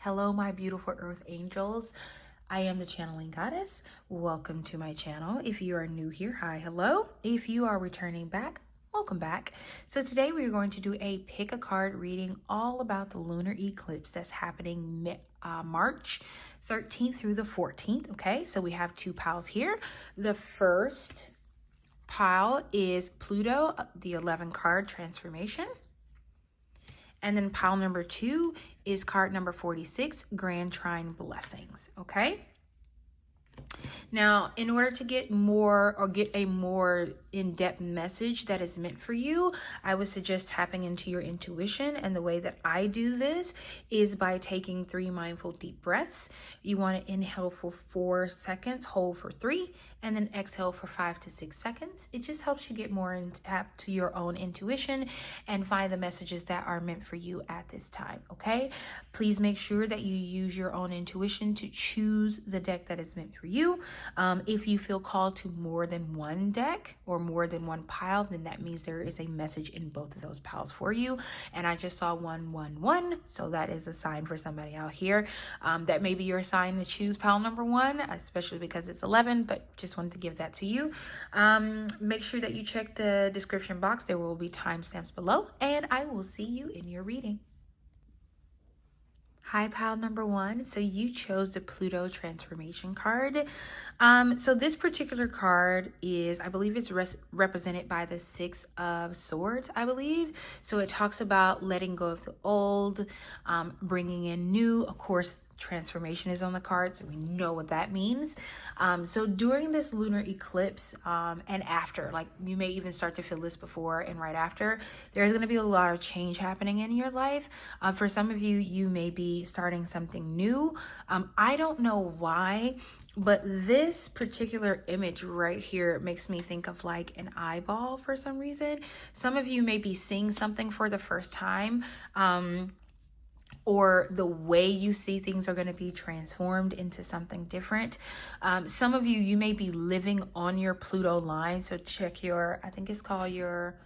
Hello, my beautiful earth angels. I am the channeling goddess. Welcome to my channel. If you are new here, hi, hello. If you are returning back, welcome back. So today we are going to do a pick a card reading all about the lunar eclipse that's happening March 13th through the 14th. Okay, so we have two piles here. The first pile is Pluto, the 11 card transformation. And then pile number 2 is card number 46, Grand Trine Blessings, okay? Now, in order to get more or get a more in-depth message that is meant for you, I would suggest tapping into your intuition. And the way that I do this is by taking 3 mindful deep breaths. You want to inhale for 4 seconds, hold for 3, and then exhale for 5 to 6 seconds. It just helps you get more in tap to your own intuition and find the messages that are meant for you at this time, okay? Please make sure that you use your own intuition to choose the deck that is meant for you. If you feel called to more than one deck or more than one pile, then that means there is a message in both of those piles for you. And I just saw 111, so that is a sign for somebody out here. That may be your sign to choose pile number 1, especially because it's 11, but just wanted to give that to you. Make sure that you check the description box. There will be timestamps below, and I will see you in your reading. Hi, pile number 1. So you chose the Pluto transformation card. So this particular card is, I believe it's represented by the 6 of Swords, I believe. So it talks about letting go of the old, bringing in new. Of course, transformation is on the card, so we know what that means. So during this lunar eclipse and after, like you may even start to feel this before and right after, there's going to be a lot of change happening in your life. For some of you, you may be starting something new. I don't know why, but this particular image right here makes me think of like an eyeball for some reason. Some of you may be seeing something for the first time. Or the way you see things are going to be transformed into something different. Some of you may be living on your Pluto line. So check your, I think it's called your,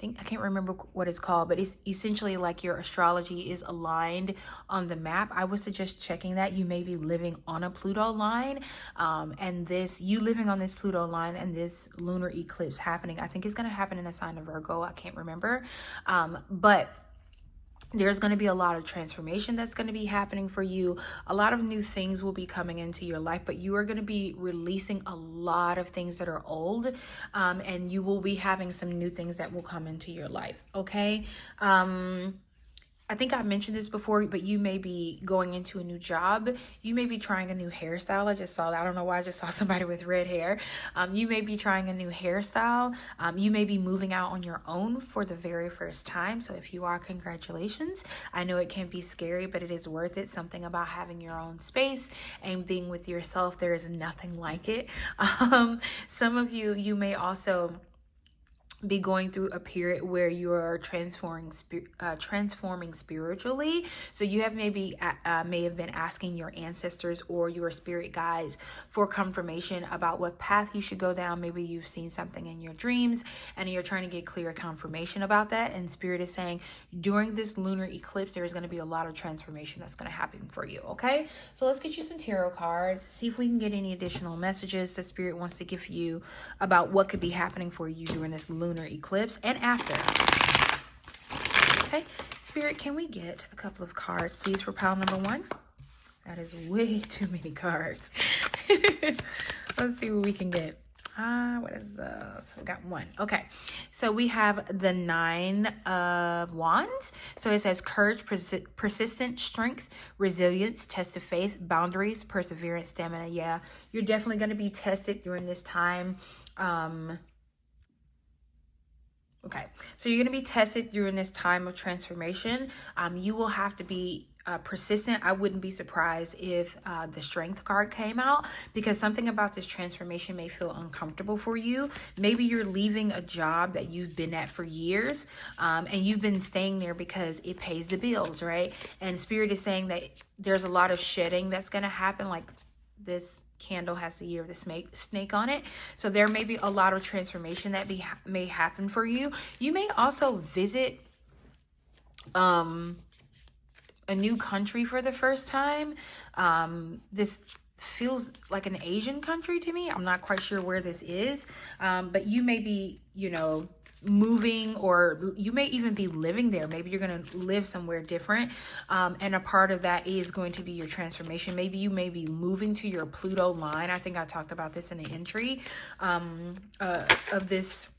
I can't remember what it's called, but it's essentially like your astrology is aligned on the map. I would suggest checking that. You may be living on a Pluto line, and you living on this Pluto line and this lunar eclipse happening, I think it's going to happen in a sign of Virgo. I can't remember, but there's going to be a lot of transformation that's going to be happening for you. A lot of new things will be coming into your life, but you are going to be releasing a lot of things that are old, and you will be having some new things that will come into your life, okay? I think I mentioned this before, but you may be going into a new job. You may be trying a new hairstyle. I just saw that. I don't know why I just saw somebody with red hair. You may be trying a new hairstyle. You may be moving out on your own for the very first time. So if you are, congratulations. I know it can be scary, but it is worth it. Something about having your own space and being with yourself. There is nothing like it. Some of you may also be going through a period where you're transforming spiritually. So you have may have been asking your ancestors or your spirit guides for confirmation about what path you should go down. Maybe you've seen something in your dreams and you're trying to get clear confirmation about that. And spirit is saying during this lunar eclipse, there's going to be a lot of transformation that's going to happen for you. Okay, so let's get you some tarot cards, see if we can get any additional messages that spirit wants to give you about what could be happening for you during this lunar eclipse and after. Okay, spirit, can we get a couple of cards please for pile number 1? That is way too many cards. Let's see what we can get. What is this? We got 1. Okay, so we have the 9 of Wands. So it says courage, persistent strength, resilience, test of faith, boundaries, perseverance, stamina. Yeah, you're definitely going to be tested during this time. Okay, so you're going to be tested during this time of transformation. You will have to be persistent. I wouldn't be surprised if the strength card came out, because something about this transformation may feel uncomfortable for you. Maybe you're leaving a job that you've been at for years, and you've been staying there because it pays the bills, right? And spirit is saying that there's a lot of shedding that's going to happen, like this candle has the year of the snake on it. So there may be a lot of transformation that may happen for you. You may also visit a new country for the first time. This feels like an Asian country to me. I'm not quite sure where this is, but you may be, you know, moving, or you may even be living there. Maybe you're going to live somewhere different, and a part of that is going to be your transformation. Maybe you may be moving to your Pluto line. I think I talked about this in the entry of this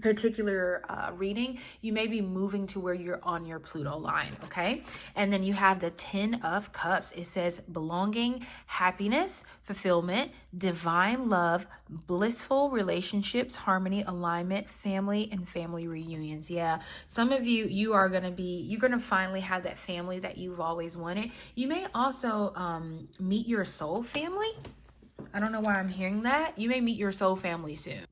particular reading. You may be moving to where you're on your Pluto line, okay? And then you have the 10 of Cups. It says belonging, happiness, fulfillment, divine love, blissful relationships, harmony, alignment, family, and family reunions. Yeah, some of you, you're gonna finally have that family that you've always wanted. You may also meet your soul family. I don't know why I'm hearing that. You may meet your soul family soon.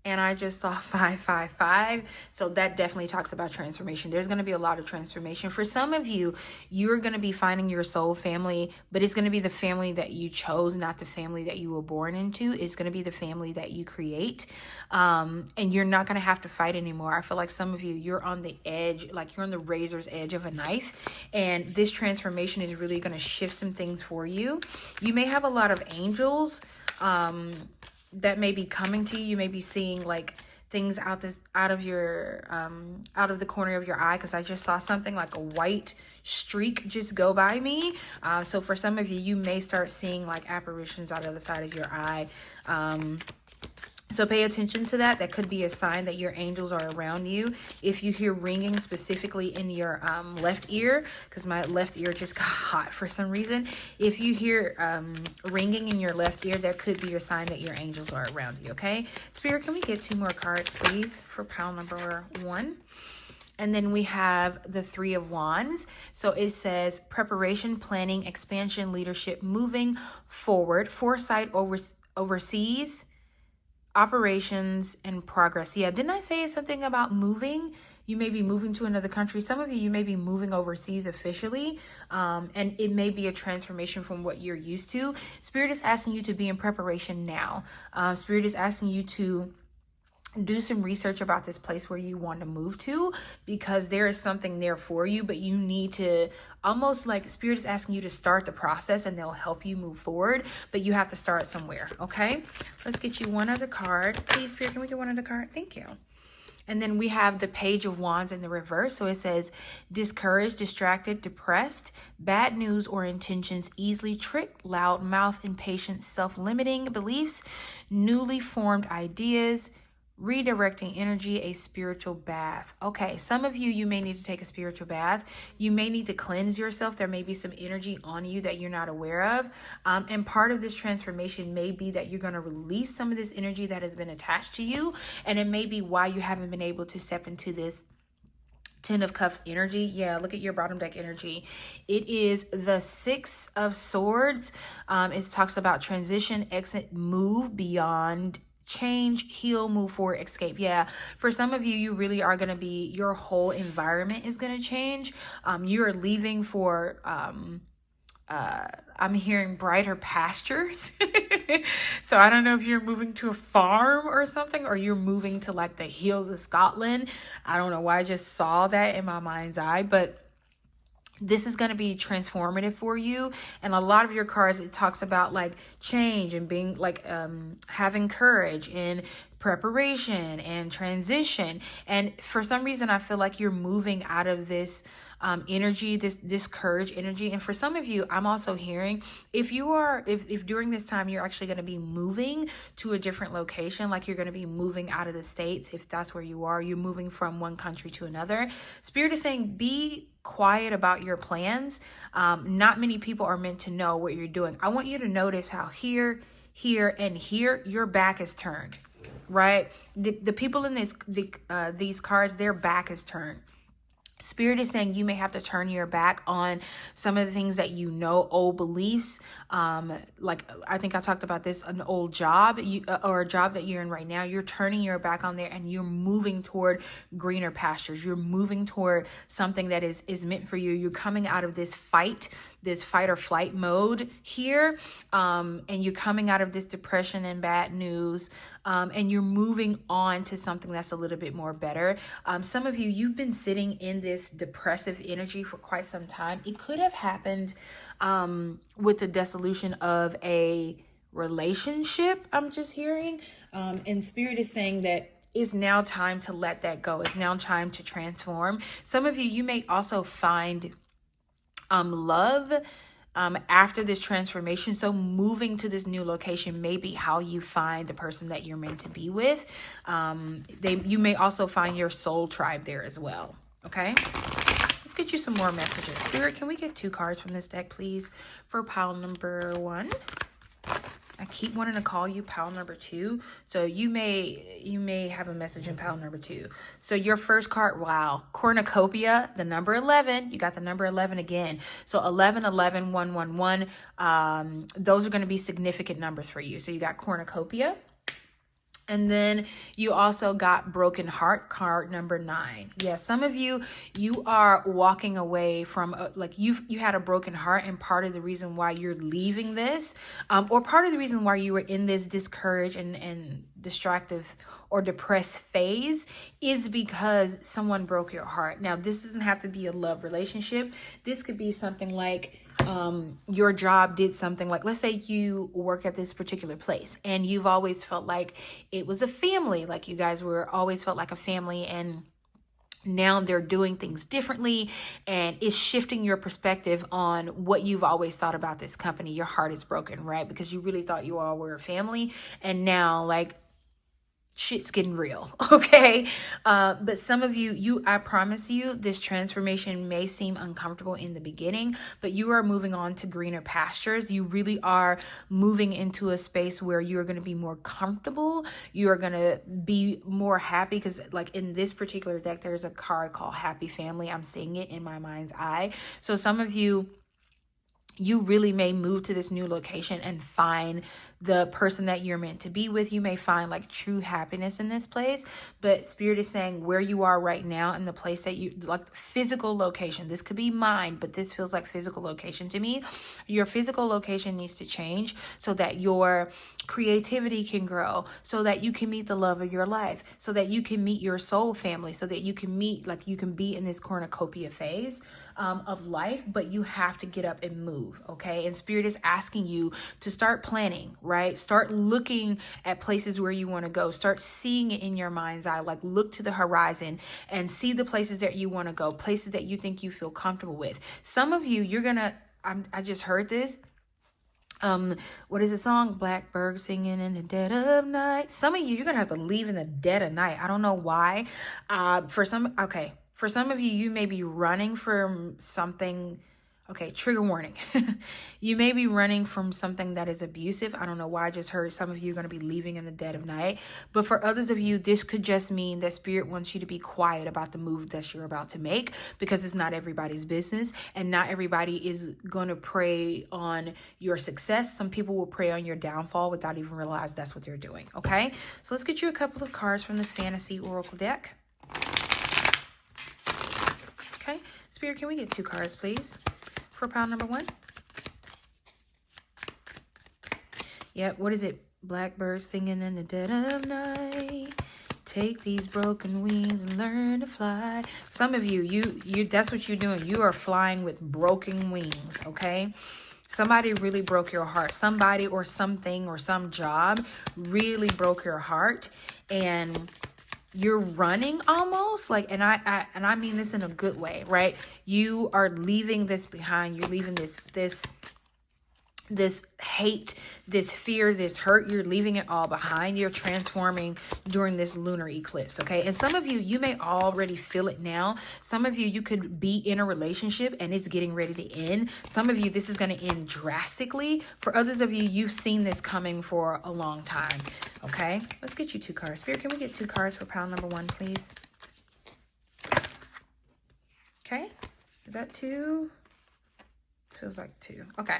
And I just saw 555. So that definitely talks about transformation. There's going to be a lot of transformation. For some of you, you're going to be finding your soul family, but it's going to be the family that you chose, not the family that you were born into. It's going to be the family that you create. And you're not going to have to fight anymore. I feel like some of you, you're on the edge, like you're on the razor's edge of a knife. And this transformation is really going to shift some things for you. You may have a lot of angels that may be coming to you. You may be seeing like things out of the corner of your eye, because I just saw something like a white streak just go by me. So for some of you, you may start seeing like apparitions out of the side of your eye. So pay attention to that. That could be a sign that your angels are around you. If you hear ringing specifically in your left ear, because my left ear just got hot for some reason. If you hear ringing in your left ear, that could be a sign that your angels are around you, okay? Spirit, can we get 2 more cards, please, for pile number 1? And then we have the 3 of Wands. So it says preparation, planning, expansion, leadership, moving forward, foresight, overseas, operations, and progress. Yeah, didn't I say something about moving? You may be moving to another country. Some of you, you may be moving overseas officially, and it may be a transformation from what you're used to. Spirit is asking you to be in preparation now. Spirit is asking you to do some research about this place where you want to move to, because there is something there for you, but you need to almost like Spirit is asking you to start the process, and they'll help you move forward, but you have to start somewhere, okay? Let's get you one other card. Please, Spirit, can we get one other card? Thank you. And then we have the Page of Wands in the reverse. So it says discouraged, distracted, depressed, bad news or intentions, easily tricked, loud mouth, impatient, self-limiting beliefs, newly formed ideas, redirecting energy, a spiritual bath. Okay, some of you, you may need to take a spiritual bath. You may need to cleanse yourself. There may be some energy on you that you're not aware of. And part of this transformation may be that you're going to release some of this energy that has been attached to you. And it may be why you haven't been able to step into this 10 of Cups energy. Yeah, look at your bottom deck energy. It is the 6 of Swords. It talks about transition, exit, move beyond, change, heal, move forward, escape. Yeah, for some of you, you really are going to be, your whole environment is going to change. You're leaving for I'm hearing brighter pastures. So I don't know if you're moving to a farm or something, or you're moving to like the hills of Scotland. I don't know why I just saw that in my mind's eye, but this is going to be transformative for you. And a lot of your cards, it talks about like change and being like having courage and preparation and transition. And for some reason, I feel like you're moving out of this energy, this courage energy. And for some of you, I'm also hearing if during this time you're actually going to be moving to a different location, like you're going to be moving out of the States, if that's where you are, you're moving from one country to another. Spirit is saying be quiet about your plans. Not many people are meant to know what you're doing. I want you to notice how here, and here your back is turned, right? The people in these cards, their back is turned. Spirit is saying you may have to turn your back on some of the things that you know, old beliefs. Like I think I talked about this, an old job or a job that you're in right now. You're turning your back on there and you're moving toward greener pastures. You're moving toward something that is meant for you. You're coming out of this fight or flight mode here. And you're coming out of this depression and bad news. and you're moving on to something that's a little bit more better. Some of you, you've been sitting in this depressive energy for quite some time. It could have happened with the dissolution of a relationship, I'm just hearing. And Spirit is saying that it's now time to let that go. It's now time to transform. Some of you, you may also find love after this transformation. So moving to this new location may be how you find the person that you're meant to be with. You may also find your soul tribe there as well. Okay, let's get you some more messages. Spirit, can we get 2 cards from this deck, please, for pile number 1? I keep wanting to call you pile number 2. So you may have a message in pile number 2. So your first card, wow, cornucopia, the number 11. You got the number 11 again. So 11, 11, 1, 1, 1. Those are going to be significant numbers for you. So you got cornucopia. And then you also got broken heart, card number 9. Yeah, some of you, you are walking away from like you had a broken heart, and part of the reason why you're leaving this, or part of the reason why you were in this discouraged and distractive or depressed phase is because someone broke your heart. Now, this doesn't have to be a love relationship. This could be something like your job did something, like, let's say you work at this particular place and you've always felt like it was a family, like you guys were always felt like a family, and now they're doing things differently, and it's shifting your perspective on what you've always thought about this company. Your heart is broken, right? Because you really thought you all were a family, and now like shit's getting real. Okay. But some of you, I promise you, this transformation may seem uncomfortable in the beginning, but you are moving on to greener pastures. You really are moving into a space where you are going to be more comfortable. You are going to be more happy, because like in this particular deck, there's a card called Happy Family. I'm seeing it in my mind's eye. So some of you really may move to this new location and find the person that you're meant to be with. You may find like true happiness in this place, but Spirit is saying where you are right now in the place that you like, physical location. This could be mine, but this feels like physical location to me. Your physical location needs to change so that your creativity can grow, so that you can meet the love of your life, so that you can meet your soul family, so that you can meet, like you can be in this cornucopia phase of life, but you have to get up and move. Okay. And Spirit is asking you to start planning, right? Start looking at places where you want to go. Start seeing it in your mind's eye. Like look to the horizon and see the places that you want to go, places that you think you feel comfortable with. Some of you, you're going to, I just heard this. What is the song? Blackbird singing in the dead of night. Some of you, you're going to have to leave in the dead of night. I don't know why. For some of you, you may be running from something. Okay, trigger warning. You may be running from something that is abusive. I don't know why I just heard some of you are going to be leaving in the dead of night. But for others of you, this could just mean that Spirit wants you to be quiet about the move that you're about to make, because it's not everybody's business, and not everybody is going to prey on your success. Some people will prey on your downfall without even realize that's what they're doing. Okay, so let's get you a couple of cards from the Fantasy Oracle deck. Okay, Spirit, can we get 2 cards, please, for pile number 1? Yep, what is it? Blackbird singing in the dead of night. Take these broken wings and learn to fly. Some of you, you that's what you're doing. You are flying with broken wings, okay? Somebody really broke your heart. Somebody or something or some job really broke your heart, and you're running almost like, and I mean this in a good way, right? You are leaving this behind. You're leaving this hate, this fear, this hurt. You're leaving it all behind. You're transforming during this lunar eclipse. Okay. And some of you, you may already feel it now. Some of you, you could be in a relationship and it's getting ready to end. Some of you, this is going to end drastically. For others of you, you've seen this coming for a long time. Okay. Let's get you 2 cards. Spirit, can we get 2 cards for pile number 1, please? Okay. Is that 2? Feels like 2. Okay.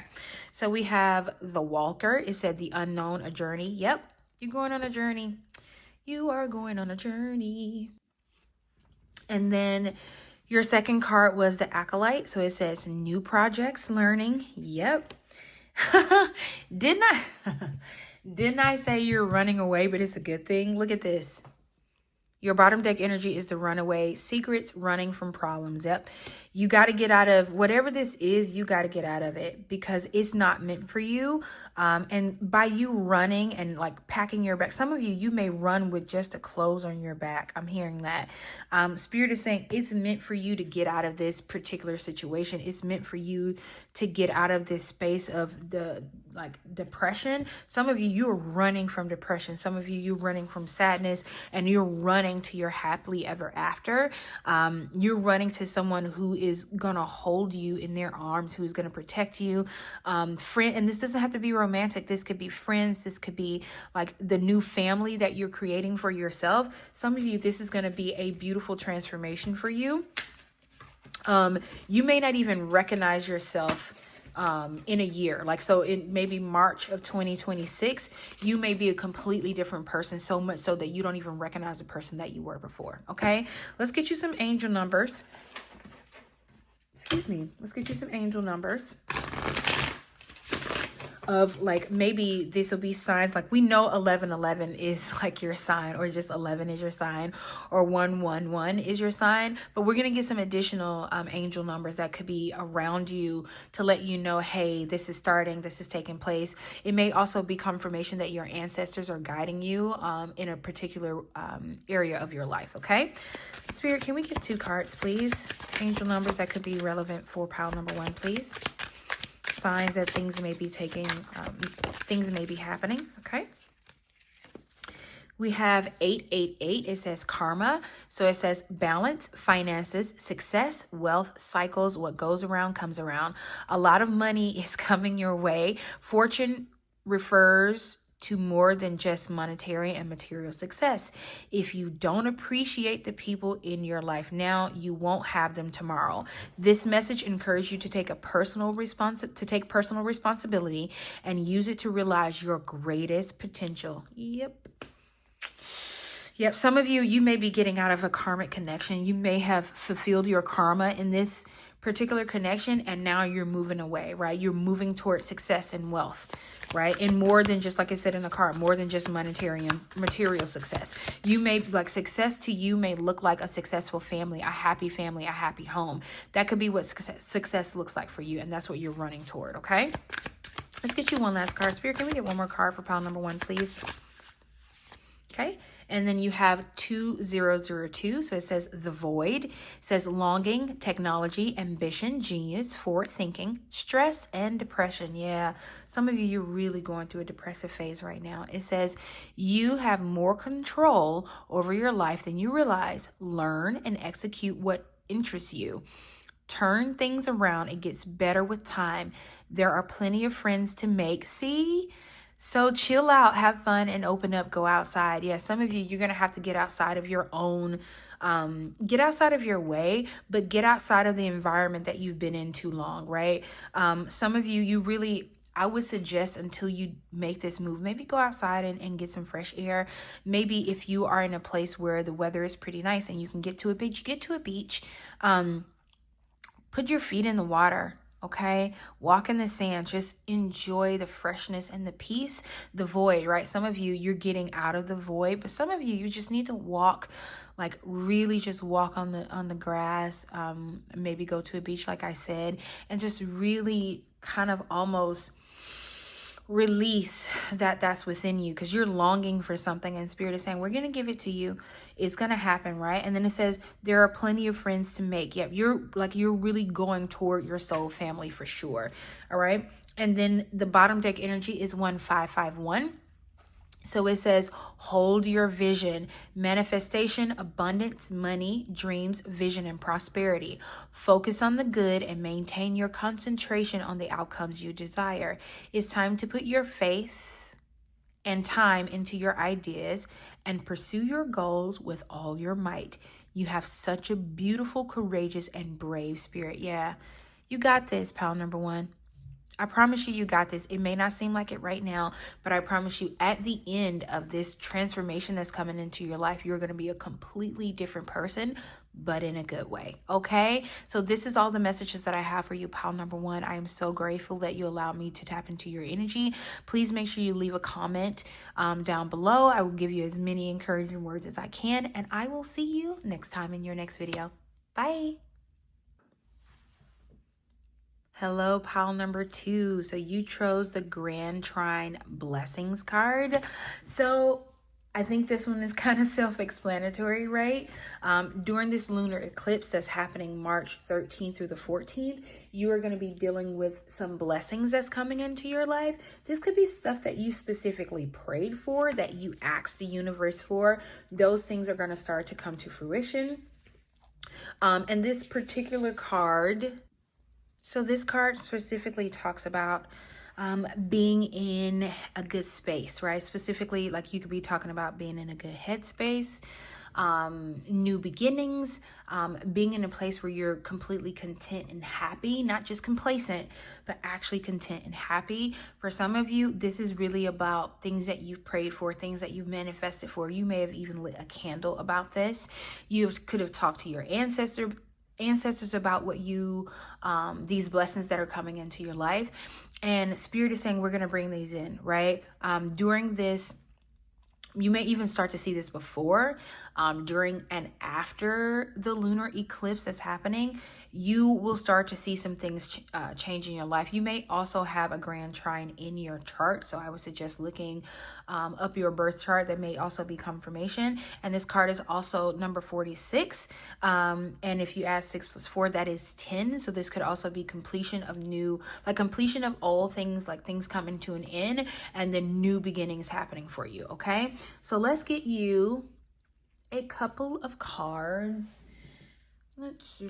So we have the Walker. It said the unknown, a journey. Yep. You're going on a journey. You are going on a journey. And then your second card was the Acolyte. So it says new projects, learning. Yep. Didn't I say you're running away, but it's a good thing? Look at this. Your bottom deck energy is the runaway. Secrets, running from problems. Yep. You got to get out of whatever this is. You got to get out of it because it's not meant for you. And by you running and like packing your back, some of you, you may run with just the clothes on your back. I'm hearing that. Spirit is saying it's meant for you to get out of this particular situation. It's meant for you to get out of this space of the like depression. Some of you, you're running from depression. Some of you, you're running from sadness, and you're running to your happily ever after. You're running to someone who is gonna hold you in their arms, who's gonna protect you. Friend, and this doesn't have to be romantic. This could be friends. This could be like the new family that you're creating for yourself. Some of you, this is gonna be a beautiful transformation for you. You may not even recognize yourself in a year. Like, so in maybe March of 2026, you may be a completely different person, so much so that you don't even recognize the person that you were before. Okay, let's get you some angel numbers. Excuse me. Let's get you some angel numbers of like, maybe this will be signs. Like, we know 1111 is like your sign, or just 11 is your sign, or 111 is your sign, but we're going to get some additional angel numbers that could be around you to let you know, hey, this is starting, this is taking place. It may also be confirmation that your ancestors are guiding you in a particular area of your life. Okay, Spirit, can we get 2 cards, please? Angel numbers that could be relevant for pile number 1, please. Signs that things may be things may be happening. Okay, we have 888. It says karma. So it says balance, finances, success, wealth, cycles. What goes around comes around. A lot of money is coming your way. Fortune refers to more than just monetary and material success. If you don't appreciate the people in your life now, you won't have them tomorrow. This message encourages you to take personal responsibility and use it to realize your greatest potential. Yep. Some of you, you may be getting out of a karmic connection. You may have fulfilled your karma in this particular connection, and now you're moving away, right? You're moving towards success and wealth, right? And more than just, like I said in the card, more than just monetary and material success. You may, like, success to you may look like a successful family, a happy home. That could be what success looks like for you, and that's what you're running toward, okay? Let's get you one last card. Spirit, can we get one more card for pile number 1, please? Okay, and then you have 2002. So it says the void. It says longing, technology, ambition, genius, forward thinking, stress, and depression. Yeah, some of you, you're really going through a depressive phase right now. It says you have more control over your life than you realize. Learn and execute what interests you. Turn things around. It gets better with time. There are plenty of friends to make. See? So chill out, have fun, and open up, go outside. Yeah, some of you, you're going to have to get outside of your own, get outside of your way, but get outside of the environment that you've been in too long, right? Some of you, you really, I would suggest until you make this move, maybe go outside and get some fresh air. Maybe if you are in a place where the weather is pretty nice and you can get to a beach, get to a beach. Put your feet in the water. Okay, walk in the sand, just enjoy the freshness and the peace. The void, right? Some of you, you're getting out of the void, but some of you, you just need to walk, like really just walk on the grass, maybe go to a beach, like I said, and just really kind of almost release that's within you, because you're longing for something, and Spirit is saying, we're going to give it to you. It's going to happen, right? And then it says there are plenty of friends to make. Yep, you're really going toward your soul family for sure. All right. And then the bottom deck energy is 1551. So it says, hold your vision, manifestation, abundance, money, dreams, vision, and prosperity. Focus on the good and maintain your concentration on the outcomes you desire. It's time to put your faith and time into your ideas and pursue your goals with all your might. You have such a beautiful, courageous, and brave spirit. Yeah, you got this, pal number 1. I promise you, you got this. It may not seem like it right now, but I promise you at the end of this transformation that's coming into your life, you're going to be a completely different person, but in a good way. Okay. So this is all the messages that I have for you, pile number one. I am so grateful that you allowed me to tap into your energy. Please make sure you leave a comment down below. I will give you as many encouraging words as I can, and I will see you next time in your next video. Bye. Hello, pile number two. So you chose the Grand Trine Blessings card. So I think this one is kind of self-explanatory, right? During this lunar eclipse that's happening March 13th through the 14th, you are going to be dealing with some blessings that's coming into your life. This could be stuff that you specifically prayed for, that you asked the universe for. Those things are going to start to come to fruition. And this particular card... So this card specifically talks about being in a good space, right? Specifically, like you could be talking about being in a good headspace, new beginnings, being in a place where you're completely content and happy, not just complacent, but actually content and happy. For some of you, this is really about things that you've prayed for, things that you've manifested for. You may have even lit a candle about this. You could have talked to your ancestors about what you these blessings that are coming into your life, and Spirit is saying we're going to bring these in, right? During this, you may even start to see this before, during and after the lunar eclipse that's happening. You will start to see some things change in your life. You may also have a Grand Trine in your chart, so I would suggest looking up your birth chart. That may also be confirmation. And this card is also number 46, and if you add 6 plus 4, that is 10. So this could also be completion of completion of all things, like things coming to an end and then new beginnings happening for you. Okay, so let's get you a couple of cards. Let's see.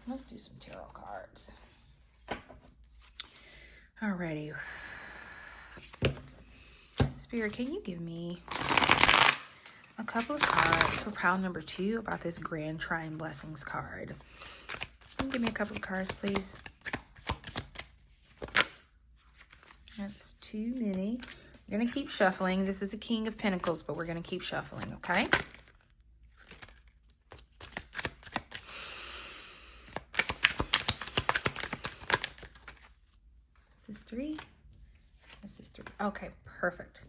Let's do some tarot cards. Alrighty. Spirit, can you give me a couple of cards for pile number two about this Grand Trine Blessings card? Can you give me a couple of cards, please? That's too many. We're going to keep shuffling. This is a King of Pentacles, but we're going to keep shuffling, okay? This is 3. This is 3. Okay, perfect.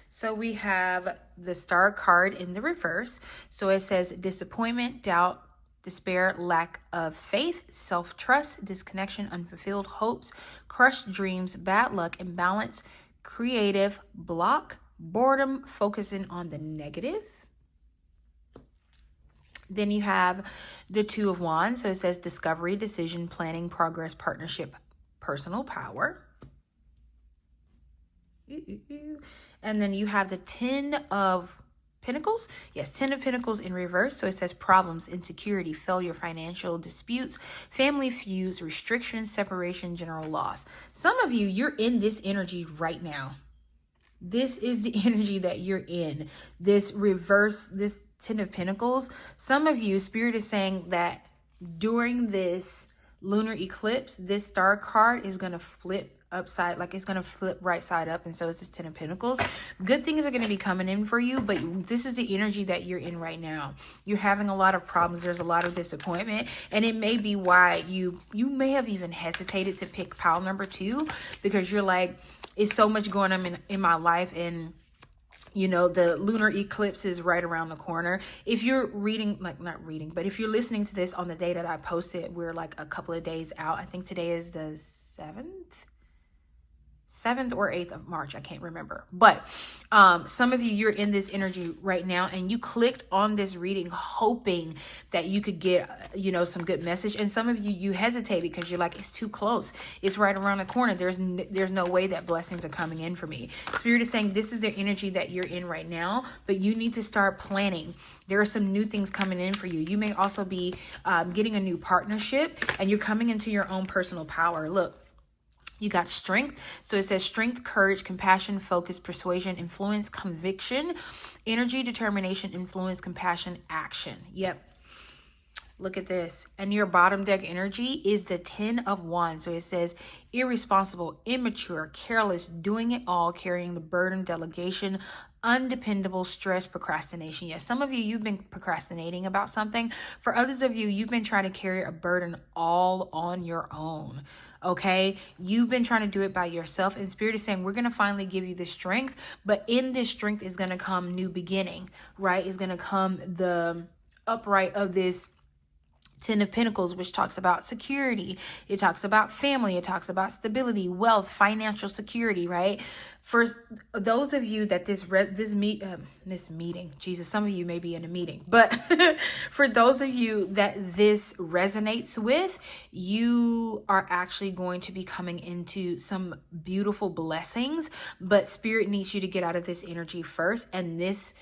So we have the Star card in the reverse. So it says disappointment, doubt, despair, lack of faith, self-trust, disconnection, unfulfilled hopes, crushed dreams, bad luck, imbalance, creative block, boredom, focusing on the negative. Then you have the Two of Wands. So it says discovery, decision, planning, progress, partnership, personal power. And then you have the 10 of Pentacles. Yes, 10 of Pentacles in reverse. So it says problems, insecurity, failure, financial disputes, family feuds, restrictions, separation, general loss. Some of you, you're in this energy right now. This is the energy that you're in. This reverse, this 10 of Pentacles. Some of you, Spirit is saying that during this lunar eclipse, this Star card is going to flip upside, like it's going to flip right side up, and so is this 10 of Pentacles. Good things are going to be coming in for you, but this is the energy that you're in right now. You're having a lot of problems. There's a lot of disappointment, and it may be why you may have even hesitated to pick pile number 2, because you're like, it's so much going on in my life, and you know, the lunar eclipse is right around the corner. If you're reading, like not reading, but if you're listening to this on the day that I posted, we're like a couple of days out. I think today is the 7th or 8th of March. I can't remember. But some of you, you're in this energy right now, and you clicked on this reading hoping that you could get, you know, some good message. And some of you, you hesitated because you're like, it's too close. It's right around the corner. There's no way that blessings are coming in for me. Spirit is saying this is the energy that you're in right now, but you need to start planning. There are some new things coming in for you. You may also be getting a new partnership, and you're coming into your own personal power. Look, you got strength. So it says strength, courage, compassion, focus, persuasion, influence, conviction, energy, determination, influence, compassion, action. Yep. Look at this. And your bottom deck energy is the 10 of Wands. So it says irresponsible, immature, careless, doing it all, carrying the burden, delegation, undependable, stress, procrastination. Yes, some of you, you've been procrastinating about something. For others of you, you've been trying to carry a burden all on your own. Okay, you've been trying to do it by yourself, and Spirit is saying we're going to finally give you the strength, but in this strength is going to come new beginning, right? Is going to come the upright of this 10 of Pentacles, which talks about security. It talks about family. It talks about stability, wealth, financial security, right? For those of you that this meeting, Jesus, some of you may be in a meeting, but for those of you that this resonates with, you are actually going to be coming into some beautiful blessings, but Spirit needs you to get out of this energy first. And this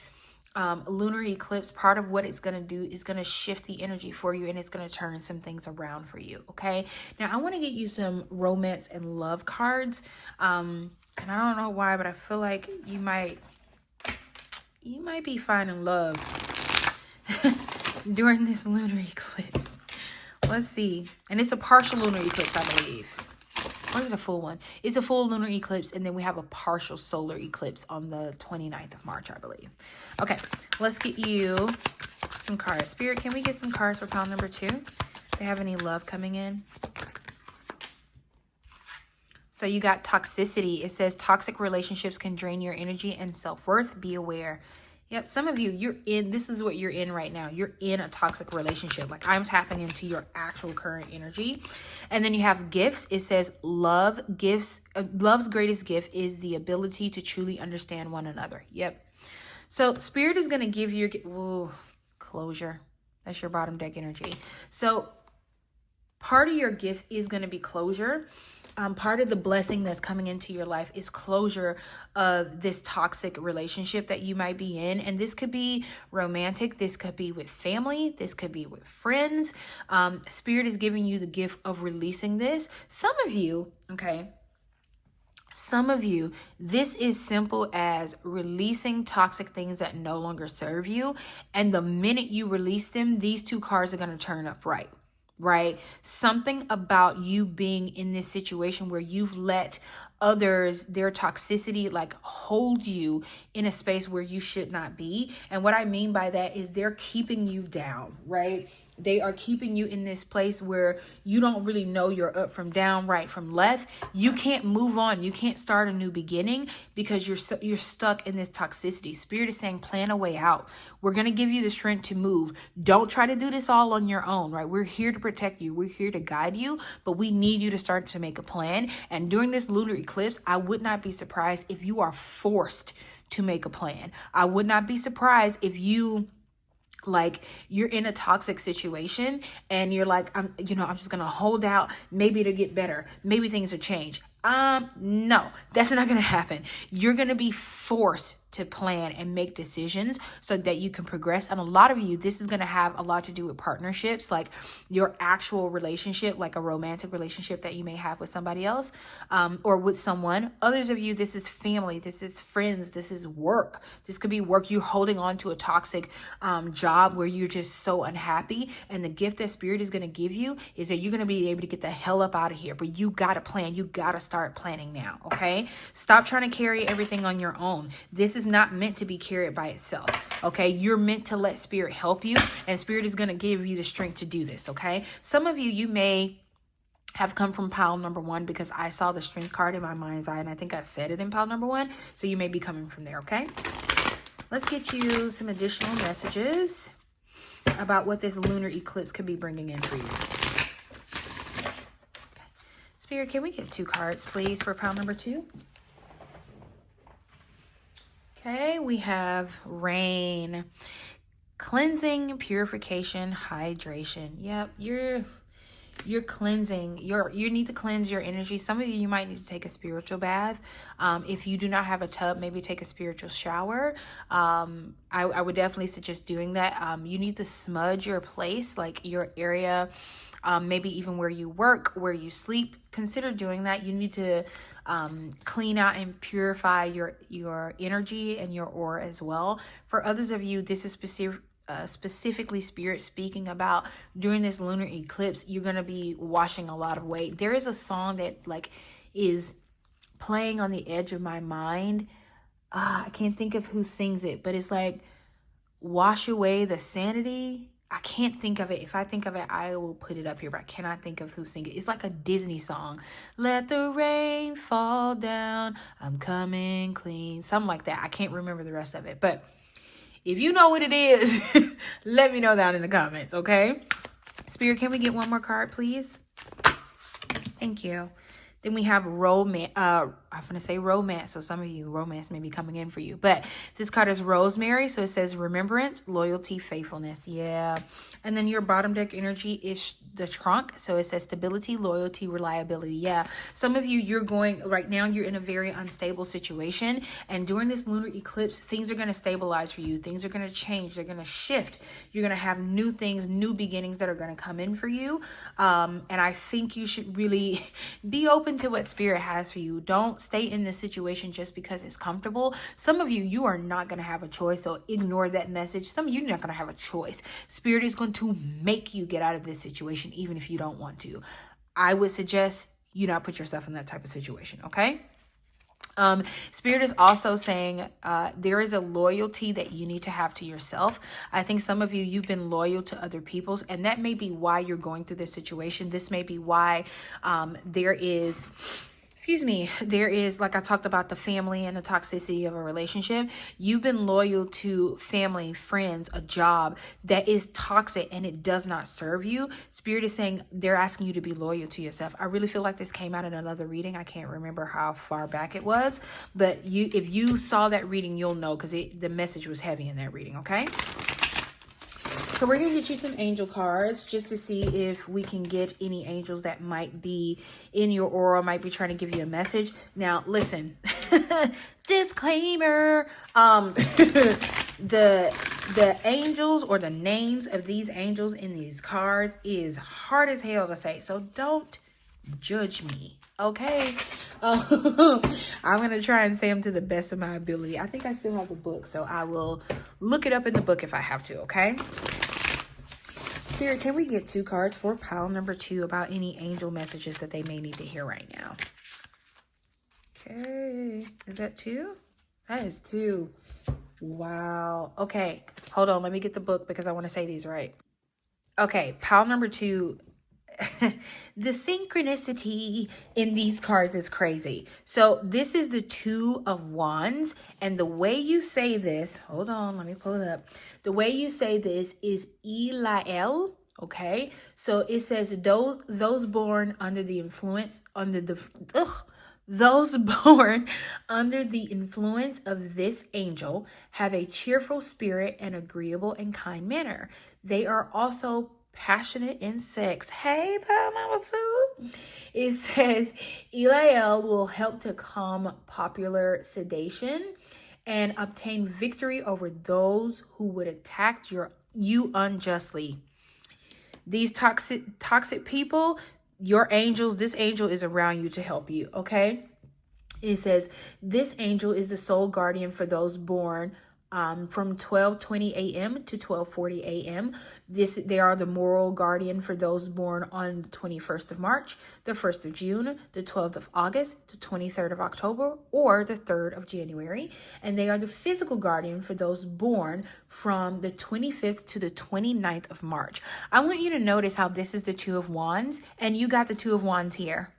lunar eclipse, part of what it's going to do is going to shift the energy for you, and it's going to turn some things around for you. Okay, now I want to get you some romance and love cards, and I don't know why, but I feel like you might be finding love during this lunar eclipse. Let's see. And it's a partial lunar eclipse, I believe. Or is it a full one? It's a full lunar eclipse, and then we have a partial solar eclipse on the 29th of March, I believe. Okay, let's get you some cards. Spirit, can we get some cards for pile number 2? Do they have any love coming in? So you got toxicity. It says toxic relationships can drain your energy and self-worth. Be aware. Yep, some of you, this is what you're in right now. You're in a toxic relationship. Like, I'm tapping into your actual current energy. And then you have gifts. It says love's greatest gift is the ability to truly understand one another. Yep. So Spirit is going to give you closure. That's your bottom deck energy. So part of your gift is going to be closure. Part of the blessing that's coming into your life is closure of this toxic relationship that you might be in. And this could be romantic. This could be with family. This could be with friends. Spirit is giving you the gift of releasing this. Some of you, this is simple as releasing toxic things that no longer serve you. And the minute you release them, these 2 cards are going to turn up right? Something about you being in this situation where you've let others, their toxicity, like hold you in a space where you should not be. And what I mean by that is they're keeping you down, right? They are keeping you in this place where you don't really know you're up from down, right from left. You can't move on. You can't start a new beginning because you're stuck in this toxicity. Spirit is saying plan a way out. We're going to give you the strength to move. Don't try to do this all on your own, right? We're here to protect you. We're here to guide you, but we need you to start to make a plan. And during this lunar eclipse, I would not be surprised if you are forced to make a plan. I would not be surprised if you're in a toxic situation and you're like, I'm just going to hold out. Maybe it'll get better. Maybe things will change. No, that's not going to happen. You're going to be forced to plan and make decisions so that you can progress. And a lot of you, this is going to have a lot to do with partnerships, like your actual relationship, like a romantic relationship that you may have with somebody else, or with someone. Others of you, this is family, this is friends, this is work. This could be work. You're holding on to a toxic job where you're just so unhappy. And the gift that Spirit is going to give you is that you're going to be able to get the hell up out of here. But you got to plan. You got to start planning now. Okay. Stop trying to carry everything on your own. This is not meant to be carried by itself. Okay. You're meant to let Spirit help you, and Spirit is going to give you the strength to do this. Okay. Some of you may have come from pile number 1 because I saw the strength card in my mind's eye, and I think I said it in pile number 1. So you may be coming from there. Okay. Let's get you some additional messages about what this lunar eclipse could be bringing in for you. Okay. Spirit, can we get 2 cards, please, for pile number 2? Okay, we have rain, cleansing, purification, hydration. Yep, you're cleansing. You need to cleanse your energy. Some of you might need to take a spiritual bath. If you do not have a tub, maybe take a spiritual shower. I would definitely suggest doing that. You need to smudge your place, like your area, maybe even where you work, where you sleep. Consider doing that. You need to clean out and purify your energy and your aura as well. For others of you, this is specifically Spirit speaking about during this lunar eclipse, you're going to be washing a lot of weight. There is a song that like is playing on the edge of my mind. I can't think of who sings it, but it's like, wash away the sanity. I can't think of it. If I think of it, I will put it up here, but I cannot think of who sings it. It's like a Disney song. Let the rain fall down. I'm coming clean. Something like that. I can't remember the rest of it. But if you know what it is, let me know down in the comments, okay? Spirit, can we get one more card, please? Thank you. Then we have romance. I'm going to say romance. So some of you, romance may be coming in for you. But this card is Rosemary. So it says remembrance, loyalty, faithfulness. Yeah. And then your bottom deck energy is the trunk. So it says stability, loyalty, reliability. Yeah. Some of you, you're going right now, you're in a very unstable situation. And during this lunar eclipse, things are going to stabilize for you. Things are going to change. They're going to shift. You're going to have new things, new beginnings that are going to come in for you. And I think you should really be open to what Spirit has for you. Don't stay in this situation just because it's comfortable. Some of you, you are not going to have a choice, so ignore that message. Some of you are not going to have a choice. Spirit is going to make you get out of this situation even if you don't want to. I would suggest you not put yourself in that type of situation, okay? Spirit is also saying there is a loyalty that you need to have to yourself. I think some of you, you've been loyal to other people's, and that may be why you're going through this situation. This may be why there is, like I talked about the family and the toxicity of a relationship. You've been loyal to family, friends, a job that is toxic and it does not serve you. Spirit is saying they're asking you to be loyal to yourself. I really feel like this came out in another reading. I can't remember how far back it was, but if you saw that reading, you'll know because the message was heavy in that reading, okay? So we're going to get you some angel cards just to see if we can get any angels that might be in your aura, might be trying to give you a message. Now, listen, disclaimer, the angels or the names of these angels in these cards is hard as hell to say. So don't judge me, okay? I'm going to try and say them to the best of my ability. I think I still have the book, so I will look it up in the book if I have to, okay? Spirit, can we get 2 cards for pile number 2 about any angel messages that they may need to hear right now? Okay. Is that 2? That is 2. Wow. Okay. Hold on. Let me get the book because I want to say these right. Okay. Pile number 2. The synchronicity in these cards is crazy. So this is the 2 of Wands, and the way you say this, hold on, let me pull it up. The way you say this is Eliel, okay? So it says those born under the influence, those born under the influence of this angel have a cheerful spirit and agreeable and kind manner. They are also passionate in sex. Hey, pile number 2. It says Eliel will help to calm popular sedation and obtain victory over those who would attack you unjustly. These toxic people, your angels, this angel is around you to help you, okay? It says this angel is the sole guardian for those born from 12:20 a.m. to 12:40 a.m. They are the moral guardian for those born on the 21st of March, the 1st of June, the 12th of August, the 23rd of October, or the 3rd of January. And they are the physical guardian for those born from the 25th to the 29th of March. I want you to notice how this is the 2 of Wands, and you got the 2 of Wands here.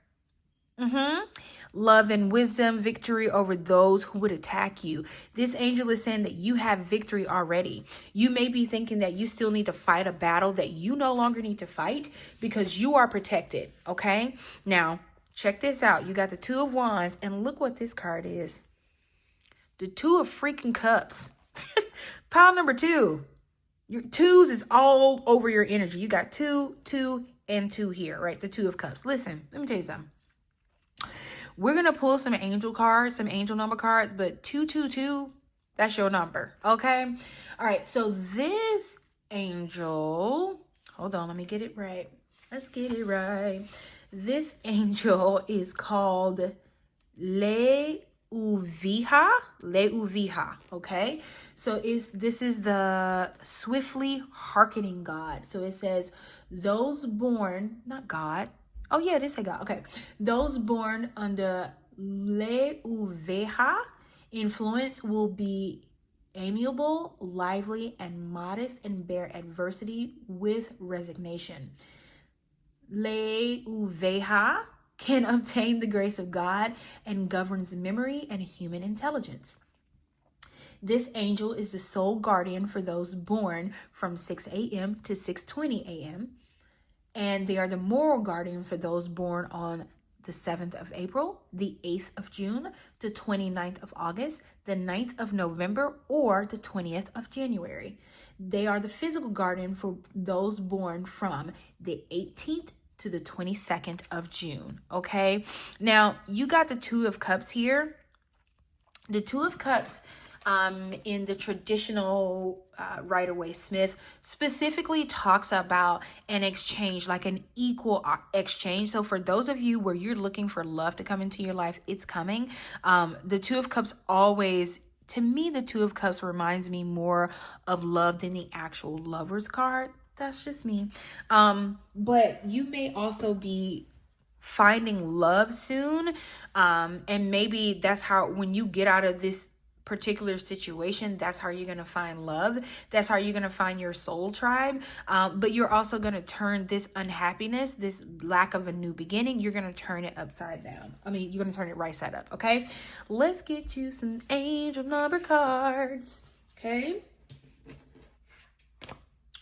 Love and wisdom, victory over those who would attack you. This angel is saying that you have victory already. You may be thinking that you still need to fight a battle that you no longer need to fight because you are protected, okay? Now, check this out. You got the 2 of Wands, and look what this card is. The 2 of freaking cups. Pile number 2. Your 2s is all over your energy. You got 2, 2, and 2 here, right? The 2 of cups. Listen, let me tell you something. We're going to pull some angel cards, some angel number cards, but 222, that's your number, okay? All right, so this angel, hold on, let me get it right. Let's get it right. This angel is called Leuviha, okay? So this is the swiftly hearkening God. So it says, those born, not God. Oh yeah, this is God. Okay. Those born under Leuveha influence will be amiable, lively, and modest, and bear adversity with resignation. Leuveha can obtain the grace of God and governs memory and human intelligence. This angel is the sole guardian for those born from 6 a.m. to 6:20 a.m. And they are the moral guardian for those born on the 7th of April, the 8th of June, the 29th of August, the 9th of November, or the 20th of January. They are the physical guardian for those born from the 18th to the 22nd of June, okay? Now, you got the Two of Cups here. The Two of Cups in the traditional Rider-Waite-Smith specifically talks about an exchange, like an equal exchange. So for those of you where you're looking for love to come into your life, it's coming. The Two of Cups always, to me, the Two of Cups reminds me more of love than the actual Lover's card. That's just me. But you may also be finding love soon. And maybe that's how, when you get out of this particular situation, that's how you're going to find love. That's how you're going to find your soul tribe. But you're also going to turn this unhappiness, this lack of a new beginning, you're going to turn it upside down. I mean, you're going to turn it right side up. Okay. Let's get you some angel number cards. Okay.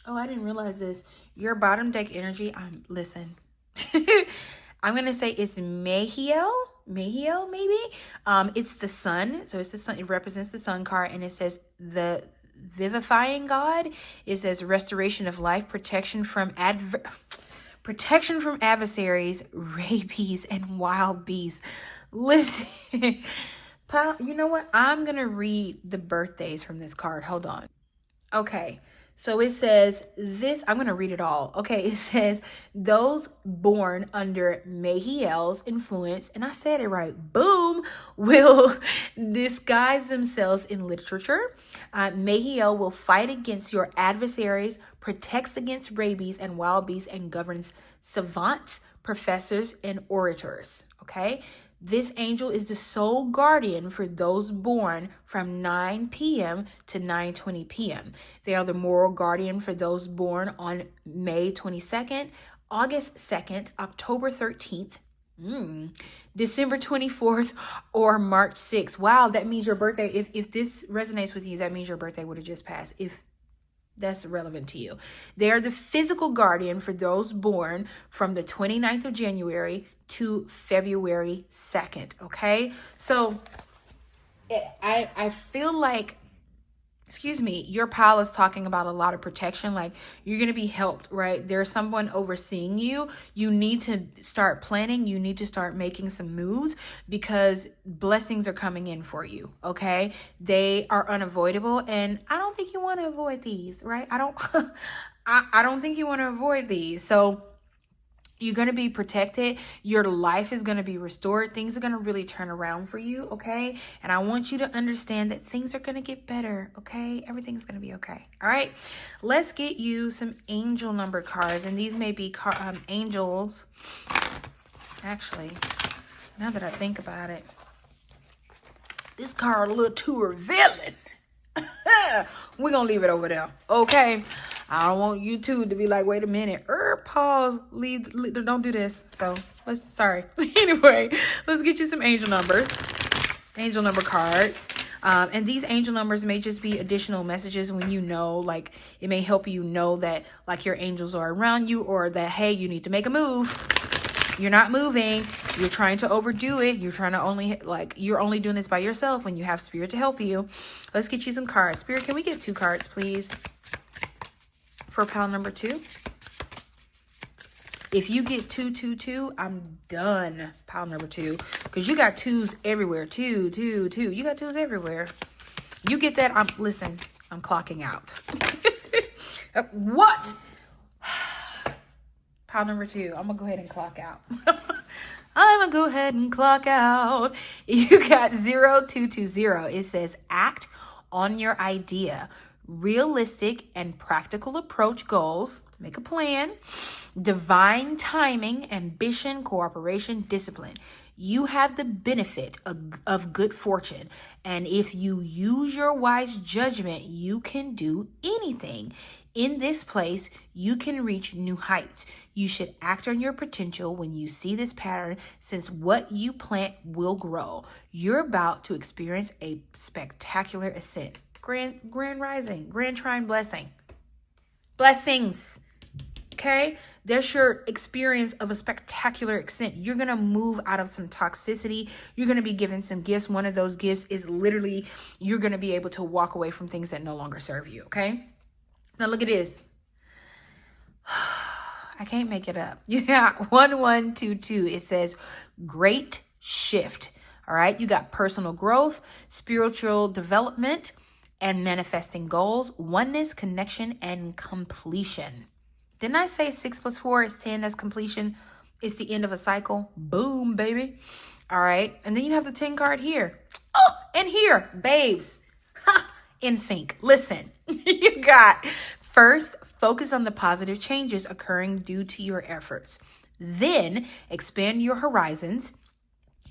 Oh, I didn't realize this. Your bottom deck energy, listen. I'm going to say it's Mehiel, maybe. It's the sun. So it's the sun. It represents the sun card. And it says the vivifying God. It says restoration of life, protection from adversaries, rabies, and wild beasts. Listen, you know what? I'm going to read the birthdays from this card. Hold on. Okay. So it says this, I'm going to read it all. Okay, it says those born under Mehiel's influence, and I said it right, boom, will disguise themselves in literature. Mehiel will fight against your adversaries, protects against rabies and wild beasts, and governs savants, professors, and orators. Okay. This angel is the sole guardian for those born from 9 p.m. to 9:20 p.m. They are the moral guardian for those born on May 22nd, August 2nd, October 13th, December 24th, or March 6th. Wow, that means your birthday, if this resonates with you, that means your birthday would have just passed. If that's relevant to you. They are the physical guardian for those born from the 29th of January to February 2nd. Okay. So I feel like, your pile is talking about a lot of protection. Like you're going to be helped, right? There's someone overseeing you. You need to start planning. You need to start making some moves because blessings are coming in for you. Okay. They are unavoidable. And I don't think you want to avoid these, right? I don't think you want to avoid these. So you're going to be protected. Your life is going to be restored. Things are going to really turn around for you, okay? And I want you to understand that things are going to get better, okay? Everything's going to be okay, all right? Let's get you some angel number cards. And these may be angels. Actually, now that I think about it, this card a little too revealing. We're going to leave it over there, okay? I don't want YouTube to be like, wait a minute, pause, leave, don't do this. So sorry. Anyway, let's get you some angel numbers, angel number cards. And these angel numbers may just be additional messages when you know, like it may help you know that like your angels are around you, or that, hey, you need to make a move. You're not moving. You're trying to overdo it. You're trying to you're only doing this by yourself when you have spirit to help you. Let's get you some cards. Spirit, can we get 2 cards, please? For pile number 2. If you get 2, 2, 2, I'm done. Pile number 2. Because you got 2s everywhere. 2, 2, 2. You got 2s everywhere. You get that, I'm clocking out. What? Pile number 2. I'm going to go ahead and clock out. I'm gonna go ahead and clock out. You got 0220. It says act on your idea. Realistic and practical approach goals. Make a plan. Divine timing, ambition, cooperation, discipline. You have the benefit of good fortune. And if you use your wise judgment, you can do anything. In this place, you can reach new heights. You should act on your potential when you see this pattern, since what you plant will grow. You're about to experience a spectacular ascent. Grand rising, grand trine blessing. Blessings. Okay, there's your experience of a spectacular extent. You're going to move out of some toxicity. You're going to be given some gifts. One of those gifts is literally you're going to be able to walk away from things that no longer serve you. Okay, now look at this. I can't make it up. You got 1122. It says great shift. All right, you got personal growth, spiritual development, and manifesting goals, oneness, connection, and completion. Didn't I say 6 + 4 is 10? That's completion. It's the end of a cycle. Boom, baby. All right. And then you have the 10 card here. Oh, and here, babes. Ha, in sync. Listen, you got first, focus on the positive changes occurring due to your efforts. Then expand your horizons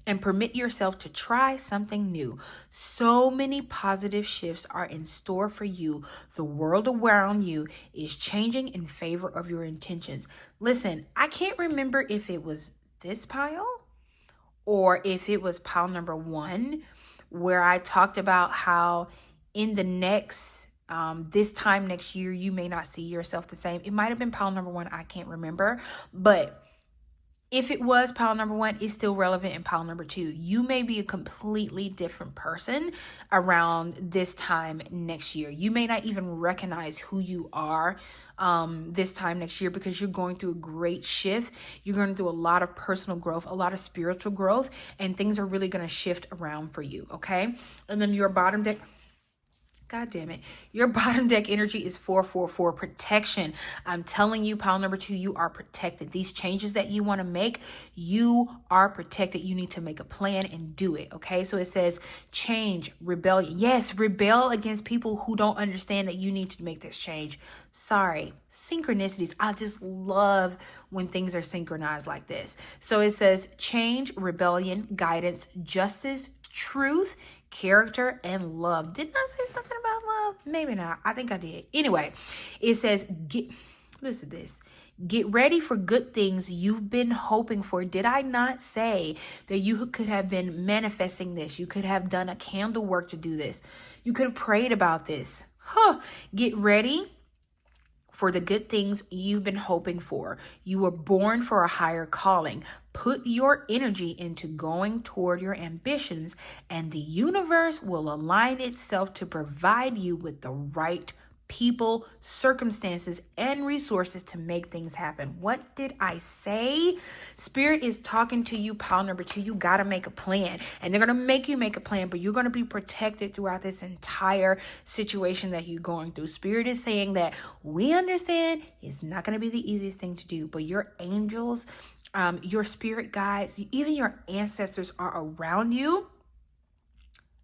and permit yourself to try something new. So many positive shifts are in store for you. The world around you is changing in favor of your intentions. Listen, I can't remember if it was this pile or if it was pile number 1, where I talked about how in the next, this time next year, you may not see yourself the same. It might have been pile number 1. I can't remember, but if it was pile number 1, it's still relevant in pile number 2. You may be a completely different person around this time next year. You may not even recognize who you are this time next year, because you're going through a great shift. You're going through a lot of personal growth, a lot of spiritual growth, and things are really going to shift around for you, okay? And then your bottom deck, God damn it. Your bottom deck energy is 444, protection. I'm telling you, pile number 2, you are protected. These changes that you want to make, you are protected. You need to make a plan and do it. Okay. So it says change, rebellion. Yes. Rebel against people who don't understand that you need to make this change. Sorry. Synchronicities. I just love when things are synchronized like this. So it says change, rebellion, guidance, justice, truth, character, and love. Didn't I say something about love? Maybe not. I think I did. Anyway, it says, listen to this. Get ready for good things you've been hoping for. Did I not say that you could have been manifesting this? You could have done a candle work to do this. You could have prayed about this. Get ready for the good things you've been hoping for. You were born for a higher calling. Put your energy into going toward your ambitions, and the universe will align itself to provide you with the right people, circumstances, and resources to make things happen. What did I say? Spirit is talking to you, pile number 2. You got to make a plan, and they're going to make you make a plan, but you're going to be protected throughout this entire situation that you're going through. Spirit is saying that we understand it's not going to be the easiest thing to do, but your angels, your spirit guides, even your ancestors are around you.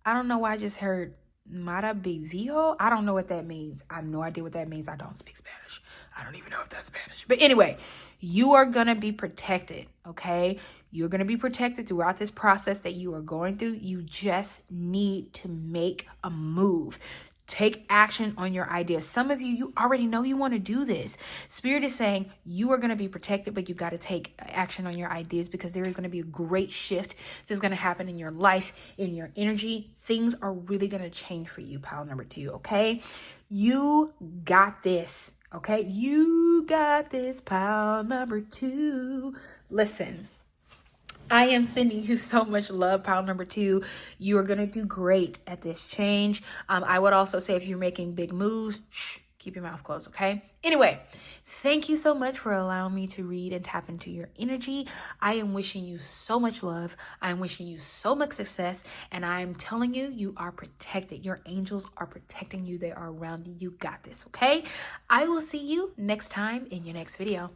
I don't know why I just heard Maravillo. I don't know what that means. I have no idea what that means. I don't speak Spanish. I don't even know if that's Spanish. But anyway, you are going to be protected, okay? You're going to be protected throughout this process that you are going through. You just need to make a move. Take action on your ideas. Some of you already know you want to do this. Spirit is saying you are going to be protected, but you got to take action on your ideas, because there is going to be a great shift that's going to happen in your life, in your energy. Things are really going to change for you, pile number 2, okay? You got this, okay? You got this, pile number 2. Listen. I am sending you so much love, pile number 2. You are going to do great at this change. I would also say if you're making big moves, keep your mouth closed, okay? Anyway, thank you so much for allowing me to read and tap into your energy. I am wishing you so much love. I am wishing you so much success. And I am telling you, you are protected. Your angels are protecting you. They are around you. You got this, okay? I will see you next time in your next video.